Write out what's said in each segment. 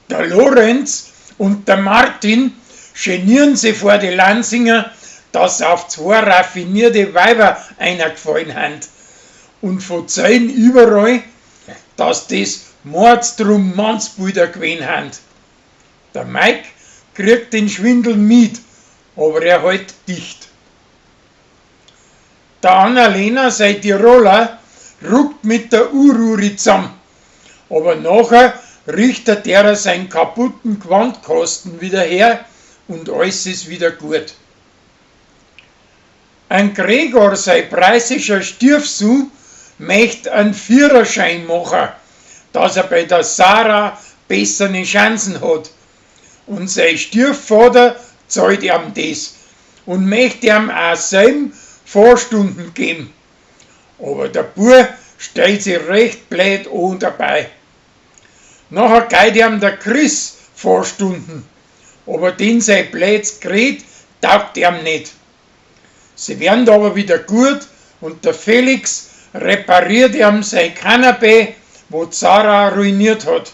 Der Lorenz und der Martin genieren sich vor die Lansinger, dass auf 2 raffinierte Weiber einer gefallen haben und verzeihen überall, dass das Mordstrum Mannsbilder gewesen haben. Der Mike kriegt den Schwindel mit, aber er hält dicht. Der Annalena, sein Tiroler, ruckt mit der Ururi zusammen, aber nachher richtet er seinen kaputten Gewandkasten wieder her und alles ist wieder gut. Ein Gregor, sein preisischer Stiefsohn, möchte einen Führerschein machen, dass er bei der Sarah bessere Chancen hat. Und sein Stiefvater zahlt ihm das und möchte ihm auch selben Vorstunden geben. Aber der Bub stellt sich recht blöd an dabei. Nachher geht ihm der Chris Vorstunden, aber den sein blödes Gerät taugt ihm nicht. Sie werden aber wieder gut und der Felix repariert ihm sein Kanapee, wo Sarah ruiniert hat.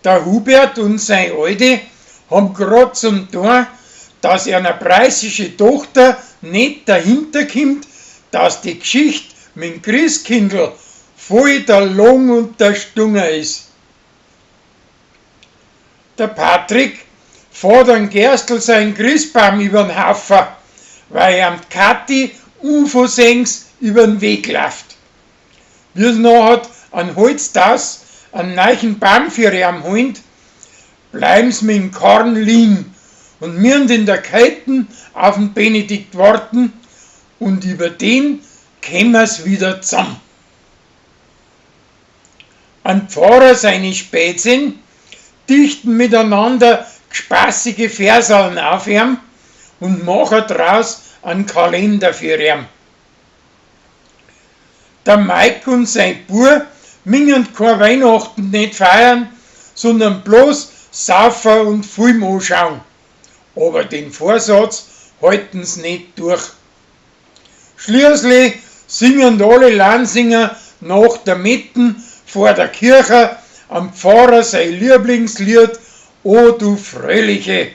Der Hubert und sein Alte haben grad zum Tor, dass eine preisische Tochter nicht dahinter kommt, dass die Geschichte mit dem Christkindl voll der Long und der Stunger ist. Der Patrick fährt an Gerstl seinen Christbaum übern Haufen, weil ihm die Kathi unversengs übern Weg läuft. Wie es nachher an Holztaus einen neuen Baum für ihn holt, bleiben sie mit dem Karren liegen und müssen in der Kälte auf den Benedikt warten und über den kommen sie wieder zusammen. Ein Pfarrer seine Spätzchen dichten miteinander spaßige Versallen auf ihm und machen draus einen Kalender für ihn. Der Mike und sein Bub müssen kein Weihnachten nicht feiern, sondern bloß saufen und Film anschauen. Aber den Vorsatz halten sie nicht durch. Schließlich singen alle Lansinger nach der Mitten vor der Kirche am Pfarrer sein Lieblingslied O du Fröhliche.